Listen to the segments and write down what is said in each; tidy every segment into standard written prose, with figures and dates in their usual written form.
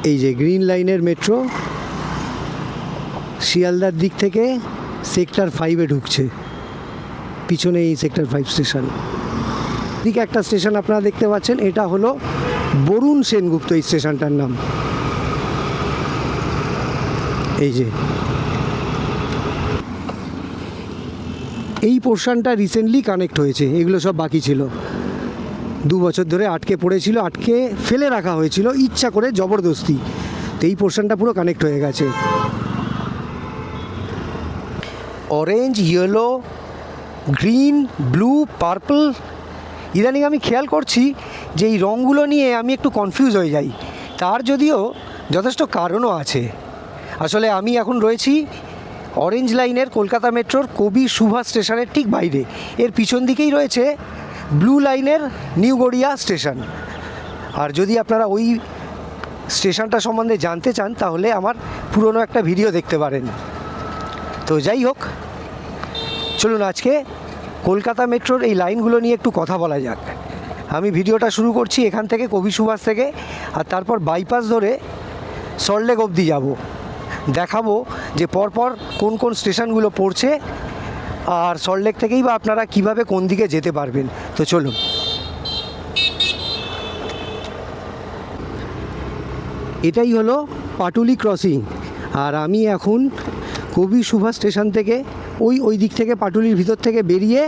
এই যে গ্রিন লাইনের মেট্রো শিয়ালদার দিক থেকে সেক্টর 5-এ ঢুকছে, পিছনে এই সেক্টর 5 স্টেশন। দিকে একটা স্টেশন আপনারা দেখতে পাচ্ছেন, এটা হলো বরুণ সেনগুপ্ত এই স্টেশনটার নাম। এই যে এই পোর্শনটা রিসেন্টলি কানেক্ট হয়েছে, এগুলো সব বাকি ছিল, 2 বছর ধরে আটকে পড়েছিল, আটকে ফেলে রাখা হয়েছিল ইচ্ছা করে জবরদস্তি। তো এই পোর্শনটা পুরো কানেক্ট হয়ে গেছে। Orange, yellow, green, blue, purple, ইদানিং আমি খেয়াল করছি যে এই রঙগুলো নিয়ে আমি একটু কনফিউজ হয়ে যাই। তার যদিও যথেষ্ট কারণও আছে। আসলে আমি এখন রয়েছি অরেঞ্জ লাইনের কলকাতা মেট্রোর কবি সুভাষ স্টেশনের ঠিক বাইরে। এর পিছন দিকেই রয়েছে ব্লু লাইনের নিউ গড়িয়া স্টেশন। আর যদি আপনারা ওই স্টেশনটা সম্বন্ধে জানতে চান তাহলে আমার পুরনো একটা ভিডিও দেখতে পারেন। তো যাই হোক, চলুন আজকে কলকাতা মেট্রোর এই লাইনগুলো নিয়ে একটু কথা বলা যাক। আমি ভিডিওটা শুরু করছি এখান থেকে, কবি সুভাষ থেকে, আর তারপর বাইপাস ধরে সল্টলেক অবধি যাব। দেখাবো যে পরপর কোন কোন স্টেশনগুলো পড়ছে, আর সল্টলেক থেকেই বা আপনারা কিভাবে কোন দিকে যেতে পারবেন। তো চলুন। এটাই হলো পাটুলি ক্রসিং, আর আমি এখন কবি সুভাষ স্টেশন থেকে ওই দিক থেকে পাটুলির ভিতর থেকে বেরিয়ে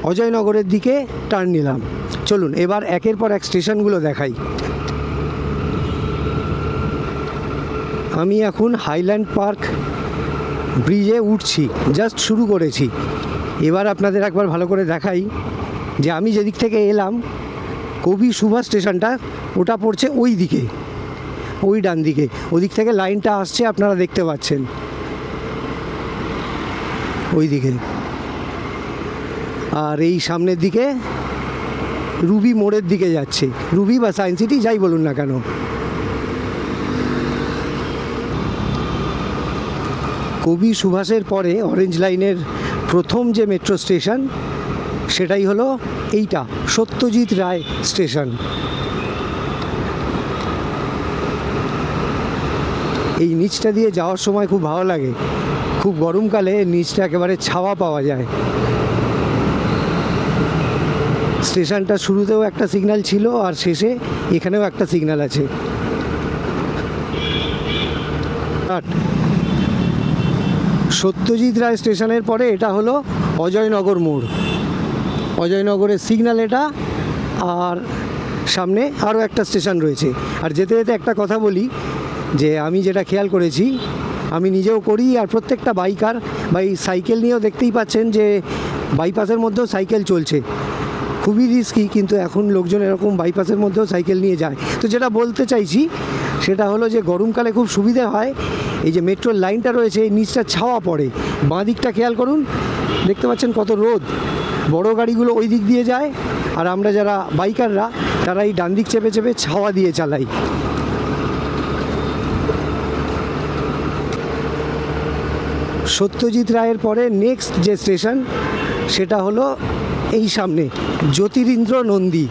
অজয়নগরের দিকে টার্ন নিলাম। চলুন এবার একের পর এক স্টেশনগুলো দেখাই। আমি এখন হাইল্যান্ড পার্ক ব্রিজে উঠছি, জাস্ট শুরু করেছি। এবার আপনাদের একবার ভালো করে দেখাই যে আমি যেদিক থেকে এলাম কবি সুভাষ স্টেশনটা, ওটা পড়ছে ওই দিকে, ওই ডান দিকে। ওদিক থেকে লাইনটা আসছে, আপনারা দেখতে পাচ্ছেন ওই দিকে। আর এই সামনের দিকে রুবি মোড়ের দিকে যাচ্ছে, রুবি বা সায়েন্স সিটি যাই বলুন না কেন। কবি সুভাষের পরে অরেঞ্জ লাইনের প্রথম যে মেট্রো স্টেশন সেটাই হলো এইটা, সত্যজিৎ রায় স্টেশন। এই নিচটা দিয়ে যাওয়ার সময় খুব ভালো লাগে, খুব গরমকালে নিচটা একেবারে ছাওয়া পাওয়া যায়। স্টেশনটা শুরুতেও একটা সিগন্যাল ছিল আর শেষে এখানেও একটা সিগন্যাল আছে। সত্যজিৎ রায় স্টেশনের পরে এটা হলো অজয়নগর মোড়, অজয়নগরের সিগন্যাল এটা। আর সামনে আরও একটা স্টেশন রয়েছে। আর যেতে যেতে একটা কথা বলি যে আমি যেটা খেয়াল করেছি, আমি নিজেও করি, আর প্রত্যেকটা বাইকার বা এই সাইকেল নিয়েও দেখতেই পাচ্ছেন যে বাইপাসের মধ্যেও সাইকেল চলছে। খুবই রিস্কি, কিন্তু এখন লোকজন এরকম বাইপাসের মধ্যেও সাইকেল নিয়ে যায়। তো যেটা বলতে চাইছি সেটা হলো যে গরমকালে খুব সুবিধে হয়, এই যে মেট্রোর লাইনটা রয়েছে এই নিচটা ছাওয়া পড়ে। বাঁ দিকটা খেয়াল করুন, দেখতে পাচ্ছেন কত রোদ। বড় গাড়িগুলো ওই দিক দিয়ে যায়, আর আমরা যারা বাইকাররা তারা এই ডান দিক চেপে চেপে ছাওয়া দিয়ে চালাই। সত্যজিৎ রায়ের পরে নেক্সট যে স্টেশন সেটা হলো এই সামনে জ্যোতিরিন্দ্র নন্দী।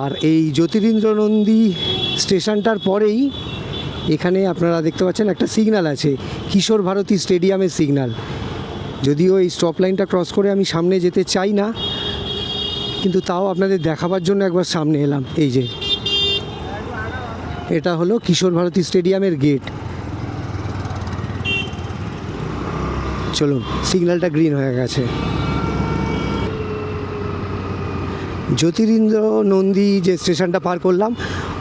আর এই জ্যোতিরিন্দ্র নন্দী স্টেশনটার পরেই এখানে আপনারা দেখতে পাচ্ছেন একটা সিগন্যাল আছে, কিশোর ভারতী স্টেডিয়ামের সিগন্যাল। যদিও এই স্টপ লাইনটা ক্রস করে আমি সামনে যেতে চাই না, কিন্তু তাও আপনাদের দেখাবার জন্য একবার সামনে এলাম। এই যে এটা হলো কিশোর ভারতী স্টেডিয়ামের গেট। চলুন, সিগন্যালটা গ্রিন হয়ে গেছে। জ্যোতিরিন্দ্র নন্দী যে স্টেশনটা পার করলাম,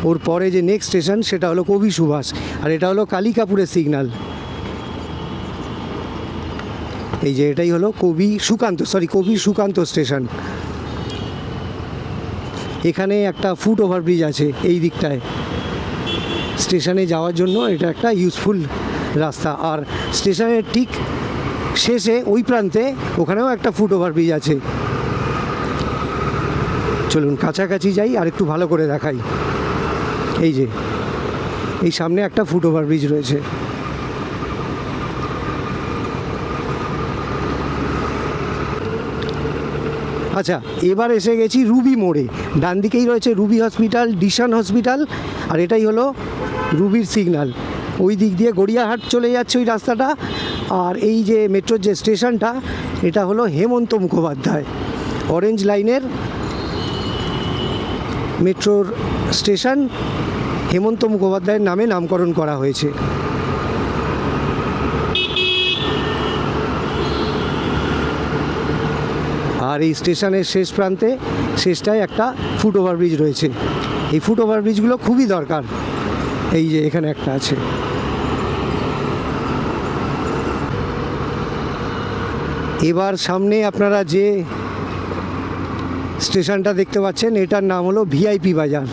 ওর পরে যে নেক্সট স্টেশন সেটা হলো কবি সুভাষ, আর এটা হলো কালিকাপুরের সিগন্যাল। এই যে এটাই হলো কবি সুকান্ত স্টেশন। এখানে একটা ফুট ওভারব্রিজ আছে এই দিকটায়, স্টেশনে যাওয়ার জন্য এটা একটা ইউজফুল রাস্তা। আর স্টেশনের ঠিক শেষে ওই প্রান্তে ওখানেও একটা ফুট ওভারব্রিজ আছে। চলুন কাছাকাছি যাই আর একটু ভালো করে দেখাই। এই যে এই সামনে একটা ফুট ওভারব্রিজ রয়েছে। আচ্ছা, এবার এসে গেছি রুবি মোড়ে। ডান দিকেই রয়েছে রুবি হসপিটাল, ডিশান হসপিটাল, আর এটাই হলো রুবির সিগন্যাল। ওই দিক দিয়ে গড়িয়াহাট চলে যাচ্ছে ওই রাস্তাটা। আর এই যে মেট্রোর যে স্টেশনটা, এটা হলো হেমন্ত মুখোপাধ্যায়। অরেঞ্জ লাইনের মেট্রোর স্টেশন হেমন্ত মুখোপাধ্যায়ের নামে নামকরণ করা হয়েছে। আর এই স্টেশনের শেষ প্রান্তে শেষটায় একটা ফুট ওভারব্রিজ রয়েছে। এই ফুট ওভারব্রিজগুলো খুবই দরকার। এই যে এখানে একটা আছে। এবার সামনে আপনারা যে স্টেশনটা দেখতে পাচ্ছেন, এটার নাম হলো ভিআইপি বাজার।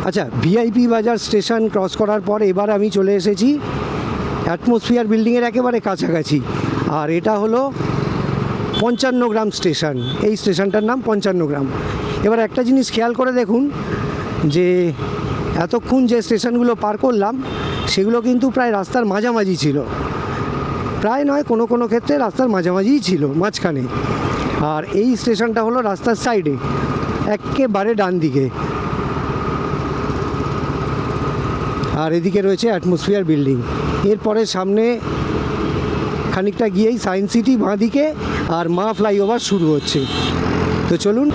আচ্ছা, ভিআইপি বাজার স্টেশন ক্রস করার পর এবার আমি চলে এসেছি অ্যাটমসফিয়ার বিল্ডিংয়ের একেবারে কাছাকাছি। আর এটা হলো ৫৫ গ্রাম স্টেশন। এই স্টেশনটার নাম ৫৫ গ্রাম। এবার একটা জিনিস খেয়াল করে দেখুন যে এতক্ষণ যে স্টেশনগুলো পার করলাম সেগুলো কিন্তু প্রায় রাস্তার মাঝামাঝি ছিল। প্রায় নয়, কোনো কোনো ক্ষেত্রে রাস্তার মাঝামাঝিই ছিল, মাঝখানে। আর এই স্টেশনটা হলো রাস্তার সাইডে, একেবারে ডান দিকে। আর এদিকে রয়েছে অ্যাটমসফিয়ার বিল্ডিং। এরপরে সামনে খানিকটা গিয়েই সায়েন্স সিটি বাঁদিকে, আর মা ফ্লাইওভার শুরু হচ্ছে। তো চলুন।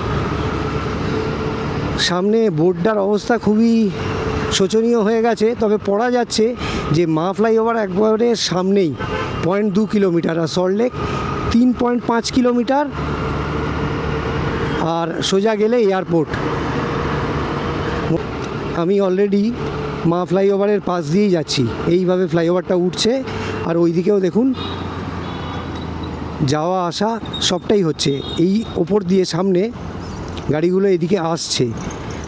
সামনে বোর্ডটার অবস্থা খুবই শোচনীয় হয়ে গেছে, তবে পড়া যাচ্ছে যে মা ফ্লাইওভার একবারে সামনেই 0.2 কিলোমিটার, আর সল্টলেক 3.5 কিলোমিটার, আর সোজা গেলে এয়ারপোর্ট। আমি অলরেডি মা ফ্লাইওভারের পাশ দিয়েই যাচ্ছি। এইভাবে ফ্লাইওভারটা উঠছে, আর ওই দিকেও দেখুন যাওয়া আসা সবটাই হচ্ছে। এই ওপর দিয়ে সামনে গাড়িগুলো এদিকে আসছে,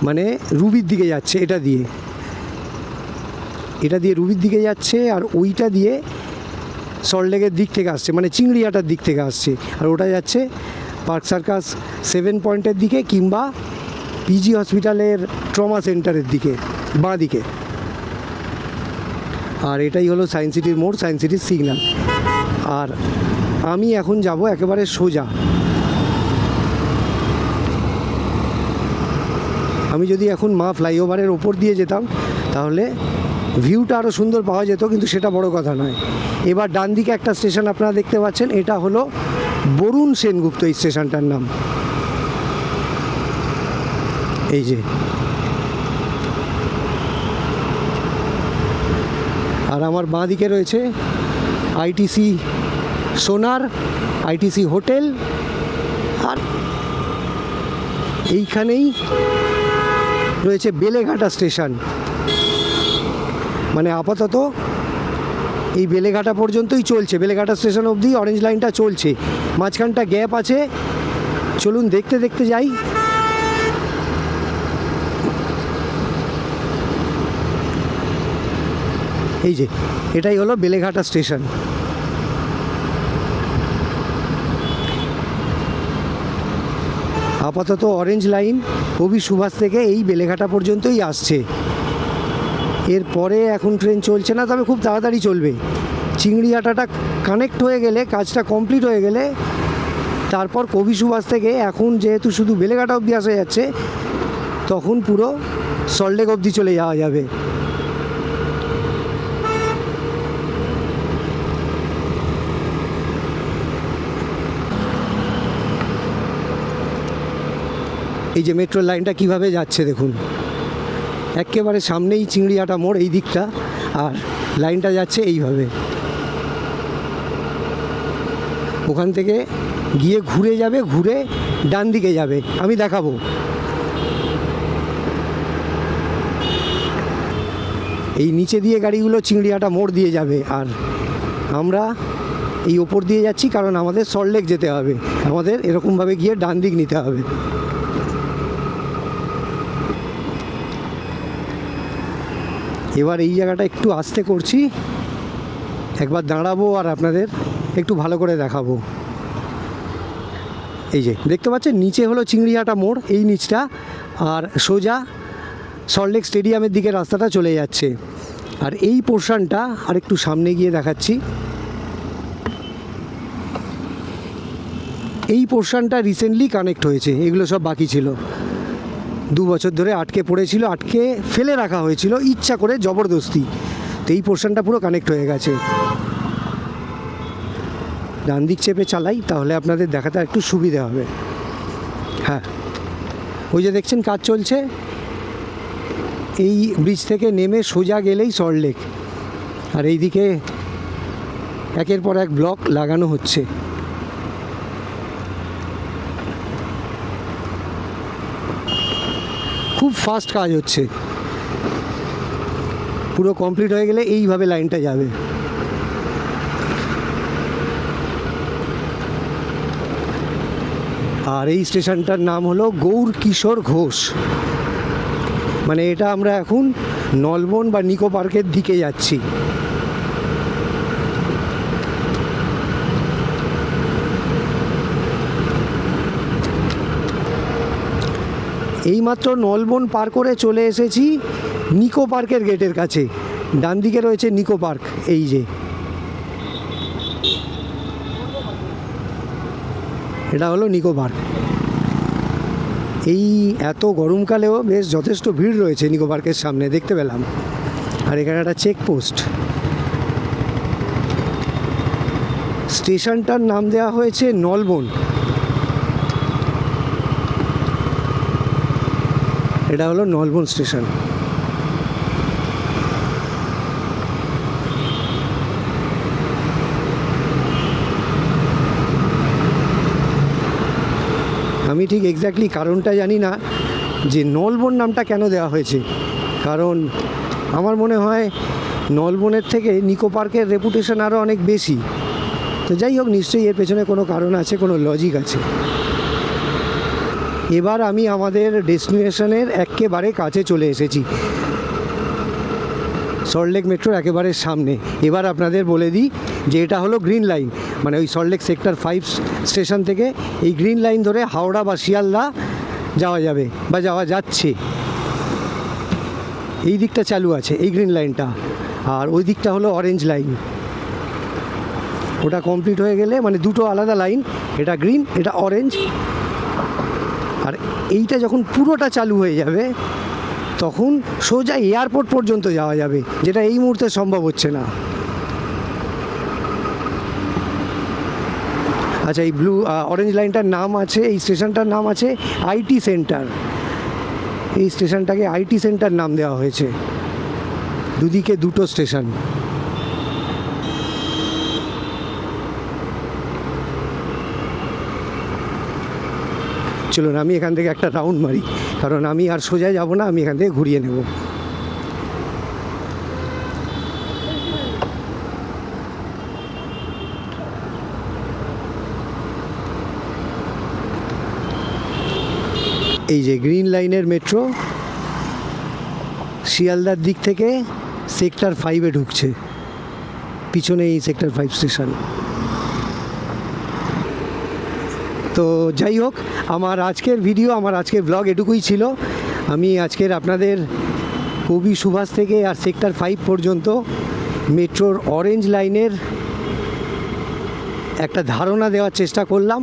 মানে রুবির দিকে যাচ্ছে। এটা দিয়ে রুবির দিকে যাচ্ছে, আর ওইটা দিয়ে সল্টলেকের দিক থেকে আসছে, মানে চিংড়িয়াটার দিক থেকে আসছে। আর ওটা যাচ্ছে পার্ক সার্কাস 7 পয়েন্টের দিকে, কিংবা পিজি হসপিটালের ট্রমা সেন্টারের দিকে, বাঁ দিকে। আর এটাই হলো সায়েন্স সিটির মোড়, সায়েন্স সিটির সিগন্যাল। আর আমি এখন যাব একেবারে সোজা। আমি যদি এখন মা ফ্লাইওভারের ওপর দিয়ে যেতাম তাহলে ভিউটা আরও সুন্দর পাওয়া যেত, কিন্তু সেটা বড় কথা নয়। এবার ডান দিকে একটা স্টেশন আপনারা দেখতে পাচ্ছেন, এটা হলো বরুণ সেনগুপ্ত এই স্টেশনটার নাম। এই যে, আর আমার বাঁ দিকে রয়েছে আইটিসি সোনার, আইটিসি হোটেল। আর এইখানেই রয়েছে বেলেঘাটা স্টেশন। মানে আপাতত এই বেলেঘাটা পর্যন্তই চলছে, বেলেঘাটা স্টেশন অবধি অরেঞ্জ লাইনটা চলছে। মাঝখানটা গ্যাপ আছে। চলুন দেখতে দেখতে যাই। এই যে, এটাই হলো বেলেঘাটা স্টেশন। আপাতত অরেঞ্জ লাইন কবি সুভাষ থেকে এই বেলেঘাটা পর্যন্তই আসছে। এরপরে এখন ট্রেন চলছে না, তবে খুব তাড়াতাড়ি চলবে। চিংড়িয়াটাটা কানেক্ট হয়ে গেলে, কাজটা কমপ্লিট হয়ে গেলে, তারপর কবি সুভাষ থেকে এখন যেহেতু শুধু বেলেঘাটা অবধি আসা যাচ্ছে, তখন পুরো সল্টলেক অবধি চলে যাওয়া যাবে। এই যে মেট্রো লাইনটা কিভাবে যাচ্ছে দেখুন, একেবারে সামনেই চিংড়িয়াটা মোড় এই দিকটা, আর লাইনটা যাচ্ছে এইভাবে। ওখান থেকে গিয়ে ঘুরে যাবে, ঘুরে ডান দিকে যাবে, আমি দেখাবো। এই নিচে দিয়ে গাড়িগুলো চিংড়িয়াটা মোড় দিয়ে যাবে, আর আমরা এই ওপর দিয়ে যাচ্ছি, কারণ আমাদের সল্টলেক যেতে হবে। আমাদের এরকমভাবে গিয়ে ডান দিক নিতে হবে। এবার এই জায়গাটা একটু আস্তে করছি, একবার দাঁড়াবো আর আপনাদের একটু ভালো করে দেখাবো। এই যে দেখতে পাচ্ছেন নিচে হলো চিংড়িহাটা মোড়, এই নিচটা, আর সোজা সল্টলেক স্টেডিয়ামের দিকে রাস্তাটা চলে যাচ্ছে। আর এই পোর্শনটা আর একটু সামনে গিয়ে দেখাচ্ছি, এই পোর্শনটা রিসেন্টলি কানেক্ট হয়েছে, এগুলো সব বাকি ছিল, 2 বছর ধরে আটকে পড়েছিল, আটকে ফেলে রাখা হয়েছিল ইচ্ছা করে জবরদস্তি। তো এই পোর্শনটা পুরো কানেক্ট হয়ে গেছে। ডান দিক চেপে চালাই তাহলে আপনাদের দেখাতে একটু সুবিধা হবে। হ্যাঁ, ওই যে দেখছেন কাজ চলছে, এই ব্রিজ থেকে নেমে সোজা গেলেই সল্টলেক, আর এইদিকে একের পর এক ব্লক লাগানো হচ্ছে। খুব ফাস্ট কাজ হচ্ছে, পুরো কমপ্লিট হয়ে গেলে এইভাবে লাইনটা যাবে। আর এই স্টেশনটার নাম হলো গৌর কিশোর ঘোষ, মানে এটা আমরা এখন নলবন বা নিকো পার্কের দিকে যাচ্ছি। এইমাত্র নলবন পার করে চলে এসেছি নিকো পার্কের গেটের কাছে। ডান দিকে রয়েছে নিকো পার্ক, এই যে এটা হলো নিকো পার্ক। এই এত গরমকালেও বেশ যথেষ্ট ভিড় রয়েছে নিকো পার্কের সামনে, দেখতে পেলাম। আর এখানে একটা চেকপোস্ট, স্টেশনটার নাম দেওয়া হয়েছে নলবন। এটা হলো নলবন স্টেশন। আমি ঠিক এক্স্যাক্টলি কারণটা জানি না যে নলবন নামটা কেন দেওয়া হয়েছে, কারণ আমার মনে হয় নলবনের থেকে নিকো পার্কের রেপুটেশন আরও অনেক বেশি। তো যাই হোক, নিশ্চয়ই এর পেছনে কোনো কারণ আছে, কোনো লজিক আছে। এবার আমি আমাদের ডেস্টিনেশনের একেবারে কাছে চলে এসেছি, সল্টলেক মেট্রোর একেবারে সামনে। এবার আপনাদের বলে দিই যে এটা হলো গ্রিন লাইন, মানে ওই সল্টলেক সেক্টর 5 স্টেশন থেকে এই গ্রিন লাইন ধরে হাওড়া বা শিয়ালদা যাওয়া যাবে বা যাওয়া যাচ্ছে। এই দিকটা চালু আছে এই গ্রিন লাইনটা, আর ওই দিকটা হলো অরেঞ্জ লাইন। ওটা কমপ্লিট হয়ে গেলে, মানে দুটো আলাদা লাইন, এটা গ্রিন এটা অরেঞ্জ, আর এইটা যখন পুরোটা চালু হয়ে যাবে তখন সোজা এয়ারপোর্ট পর্যন্ত যাওয়া যাবে, যেটা এই মুহূর্তে সম্ভব হচ্ছে না। আচ্ছা, এই অরেঞ্জ লাইনটার নাম আছে, এই স্টেশনটার নাম আছে আইটি সেন্টার। এই স্টেশনটাকে আইটি সেন্টার নাম দেওয়া হয়েছে, দুদিকে দুটো স্টেশন। চলুন আমি এখান থেকে একটা রাউন্ড মারি, কারণ আমি আর সোজা যাব না, আমি এখান থেকে ঘুরিয়ে নেব। এই যে গ্রিন লাইনের মেট্রো শিয়ালদার দিক থেকে সেক্টর 5-এ ঢুকছে, পিছনে এই সেক্টর 5 স্টেশন। তো যাই হোক, আমার আজকের ভিডিও, আমার আজকের ব্লগ এটুকুই ছিল। আমি আজকের আপনাদের কবি সুভাষ থেকে আর সেক্টর 5 পর্যন্ত মেট্রোর অরেঞ্জ লাইনের একটা ধারণা দেওয়ার চেষ্টা করলাম।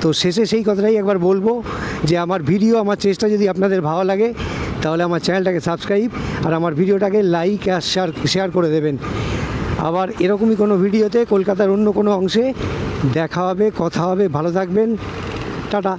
তো শেষে সেই কথাটাই একবার বলবো যে আমার ভিডিও, আমার চেষ্টা যদি আপনাদের ভালো লাগে তাহলে আমার চ্যানেলটাকে সাবস্ক্রাইব আর আমার ভিডিওটাকে লাইক আর শেয়ার করে দেবেন। আবার এরকমই কোনো ভিডিওতে কলকাতার অন্য কোনো অংশে দেখা হবে, কথা হবে। ভালো থাকবেন, টাটা।